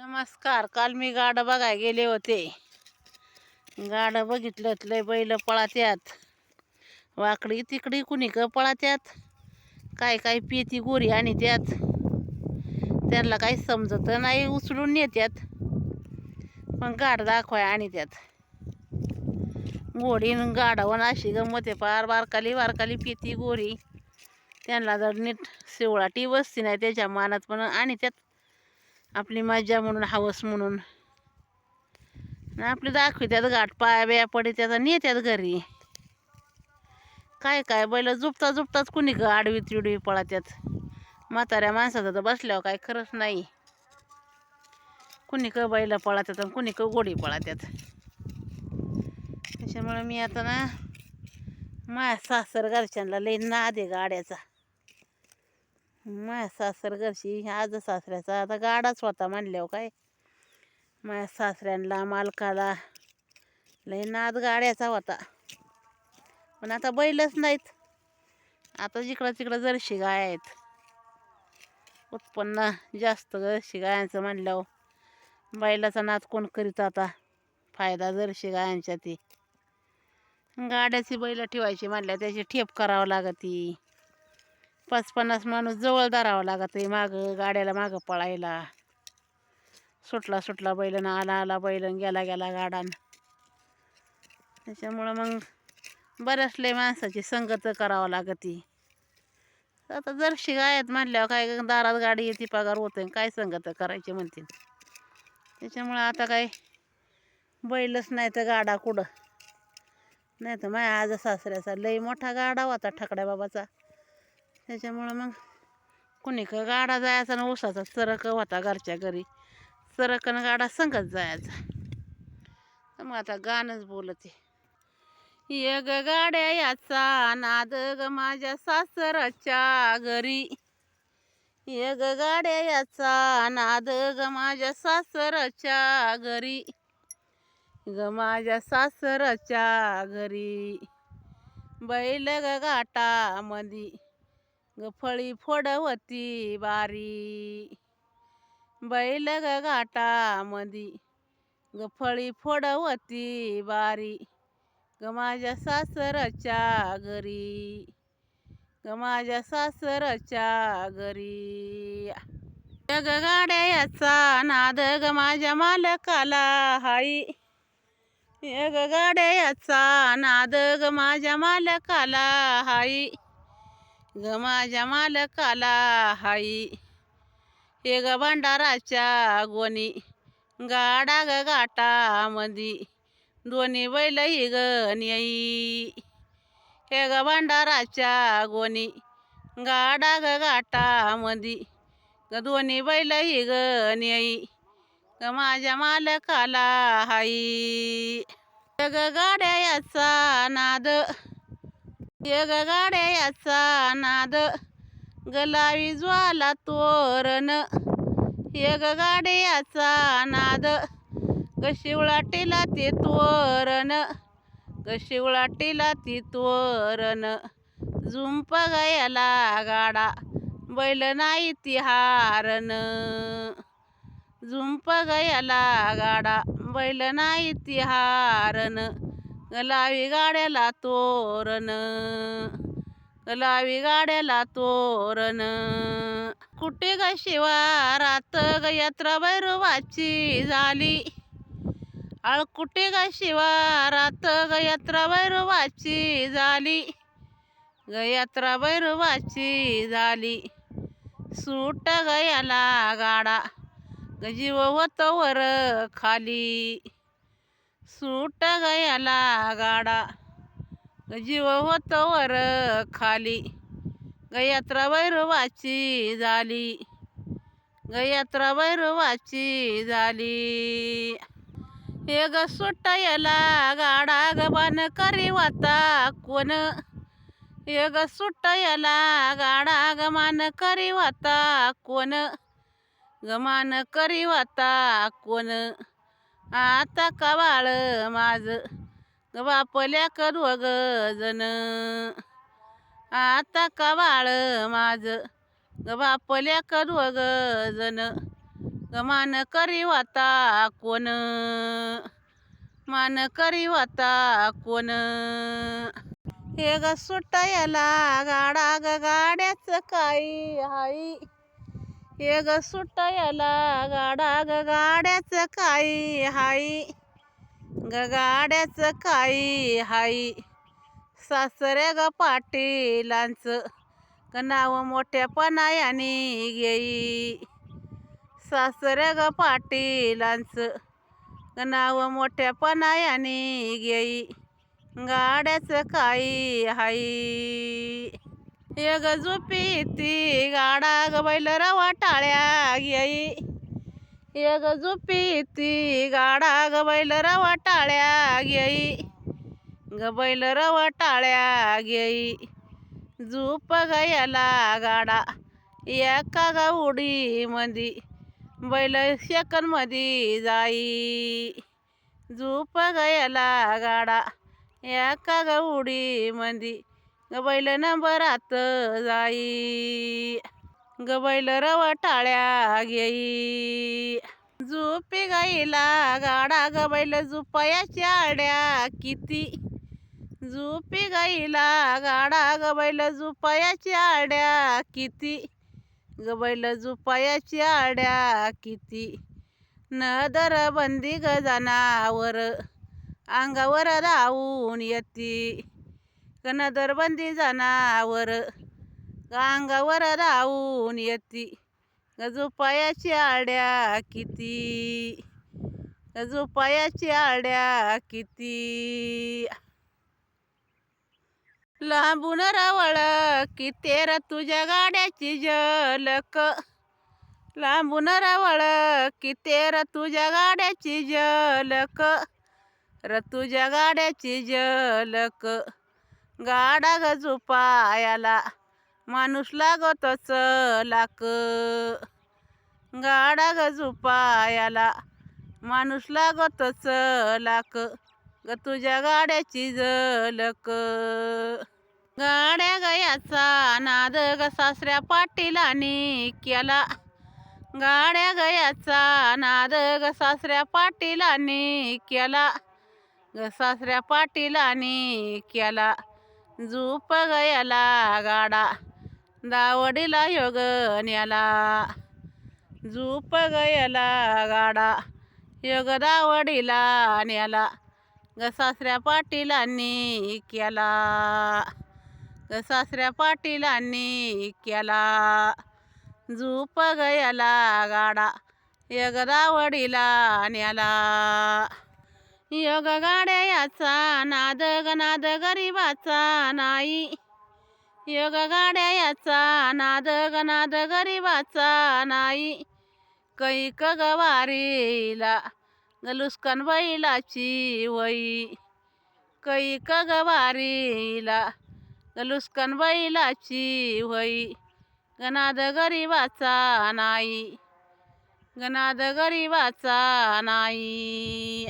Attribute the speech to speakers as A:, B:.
A: नमस्कार. काल मी गाडं बघायला गेले होते. गाडं बघितलं लय बैल पळात्यात, वाकडी तिकडी कुणी पळात्यात, काय काय पेती गोरी आणि त्यात त्यांना काही समजत नाही, उचलून नेत्यात. पण गाड दाखवाय आणि त्यात गोडीन गाडावून अशी गंमत आहे. पार बारकाली बारकाली पेती गोरी, त्यांना जर नीट शिवळाटी बसती नाही त्याच्या मानात, पण आणि त्यात आपली मज्जा म्हणून, हवस म्हणून आपली दाखवित्यात. गाठ पाया बिया पडी त्याचा नेत्यात घरी. काय काय बैल झुपता झुपताच कुणी आडवी तिडवी पळात्यात. म्हाताऱ्या माणसाचं तर बसल्यावर काय खरंच नाही. कुणी बैल पळात्यात आणि कुणी गोडी पळात्यात. त्याच्यामुळे मी आता ना माझ्या सासर घरच्यांना लई नाद आहे गाड्याचा. माझ्या सासर घरची आज सासऱ्याचा आता गाडाच होता म्हणल्यावर काय, माझ्या सासऱ्यांना मालकाला लई नाद गाड्याचा होता. पण आता बैलच नाहीत. आता जिकडं तिकडं जर्शी गाय आहेत. उत्पन्न जास्त जर्शी गायांचं म्हणल्यावर बैलाचा नाद कोण करीत आता. फायदा जर्शी गायांच्या ती गाड्याची बैल ठेवायची म्हणल्या त्याची ठेप करावं लागती. 50-50 माणूस जवळ धरावं लागत आहे मागं, गाड्याला मागं पळायला. सुटला सुटला बैलन, आला आला बैलन, गेला गेला गाडान. त्याच्यामुळं मग बऱ्याच लय माणसाची संगत करावं लागती. आता जर्शी गायत म्हणल्यावर काय दारात गाडी येते, पगार होतं, काय संगत करायची म्हणते. त्याच्यामुळं आता काय बैलच नाही तर गाडा कुठं. नाही तर माझ्या आज सासऱ्याचा लई मोठा गाडा होता ठकड्या बाबाचा. त्याच्यामुळं मग कुणी गाडा जायचा ना, ऊसाचा चरक होता घरच्या घरी, चरकन गाडा संगत जायचा. मग आता गाणंच बोलते. ये ग गाड्या याचा नाद ग माझ्या सासरच्या घरी, ये ग गाड्या याचा नाद ग माझ्या सासरच्या घरी, ग माझ्या सासरच्या घरी. बैल ग गाटा मधी ग फळी फोडवती बारी, बैल ग गाटा मधी ग फळी फोडवती बारी, ग माझ्या सासरच्या घरी, ग माझ्या सासरच्या घरी. ग गाड्या याचा नाद ग माझ्या मालकाला हाई, ग गाड्या याचा नाद ग माझ्या मालकाला हाई, ग माझ्या मालकाला हाई. हे ग भंडाराच्या गोणी गाडा ग गाटा मधी दोन्ही बैल ही ग नेई, हे ग भंडाराच्या गोणी गाडा ग गाटा मधी ग दोन्ही बैल ही ग नेई, ग माझ्या मालकाला हाई. ग गाड्या याचा नाद, ये ग गाड्या याचा नाद गलावी ज्वाला तोरण, ये ग गाड्याचा नाद ग शिवळाटीला ते तोरण, ग शिवळाटीला ती तोरण. झुंप गयाला गाडा बैल नाही ती हारण, झुंप गयाला गाडा बैल नाही ती हारण, गलावी गाड्याला तोरण, गलावी गाड्याला तोरण. कुठे ग शिवारात ग यात्रा भैरवाची झाली, कुठे ग शिवारात ग यात्रा भैरवाची झाली, ग यात्रा भैरवाची झाली. सूट गयाला गाडा ग जीव होतो वर खाली, सूट गयाला गाडा ग जीव होतो वर खाली, ग यात्रा भैरवाची झाली, ग यात्रा भैरवाची झाली. हे ग सुटायला गाडा ग बान करी वाता कोण, हे ग सुटायला गाडा ग मान करी वाता कोण, ग मान करी वाता कोण. आता कवाळ माझ ग बापल्या दोघ जण, आता कवाळ माझ ग बापल्या दोघ जण, मान करी होता कोण, मान करी होता कोण. हे ग सुटायला गाडा ग गाड्याच काही हाई, हे ग सुटायला गाडा ग गाड्याच काही हाई, ग गाड्याच काही हाई. सासरे ग पाटीलांचं ग नाव मोठ्या पणायाने घेई, सासरे ग पाटीलांचं ग नाव मोठ्या पणायाने घेई, गाड्याच काही हाई. हे ग झोपी ती गाडा ग बैल रवाटाळ्या घेई, हे ग झोपी ती गाडा ग बैल रवाटाळ्या घेई, ग बैल रवाटाळ्या घेई. झोप गयाला गाडा एका ग उडी मधी, बैल सेकंद मधी जाई, झोप गयाला गाडा एका ग उडी मधी, ग बैल नंबरात जाई, ग बैल रवाटाळ्या घेई. झोपी गाईला गाडा ग बैल झोपायाच्या आड्या किती, झोपी गाईला गाडा ग बैल झोपायाच्या आड्या किती, ग बैल झोपायाच्या आड्या किती. नदर बंदी ग जनावर अंगावर धावून येती, ग नदर बंदी जनावर अंगावर धावून येती, ग झोपायाच्या आड्या किती, ग झोपायाच्या आड्या किती. लांबून रवळ की तेर तुझ्या गाड्याची झलक, लांबून रवळ की तेर तुझ्या गाड्याची झलक, र तुझ्या गाड्याची झलक. गाडा ग झोपायाला माणूस लागतच लाक, गाडा ग झोपायाला माणूस लागतच लाक, ग तुझ्या गाड्याची झलक. गाड्या गयाचा नाद ग सासऱ्या पाटीलांनी केला, गाड्या गयाचा नाद ग सासऱ्या पाटीलांनी केला, ग सासऱ्या पाटीलांनी केला. झोप गयाला गाडा दावडीला योग न्याला, झोप गयाला गाडा योग दावडीला न्याला, ग सासऱ्या पाटीलांनी केला, ग सासऱ्या पाटीलांनी केला. झोप गयाला गाडा योग दावडीला न्याला. योग गाड्या याचा नाद ग नाद गरीबाचा नाही, योग गाड्या याचा नाद ग नाद गरीबाचा नाही. कैक गवारीला गलुस्कान बैलाची वई, कैक गवारीला गलुस्कान बैलाची वई, गनाद गरीबाचा नाही, गनाद गरीबाचा नाही.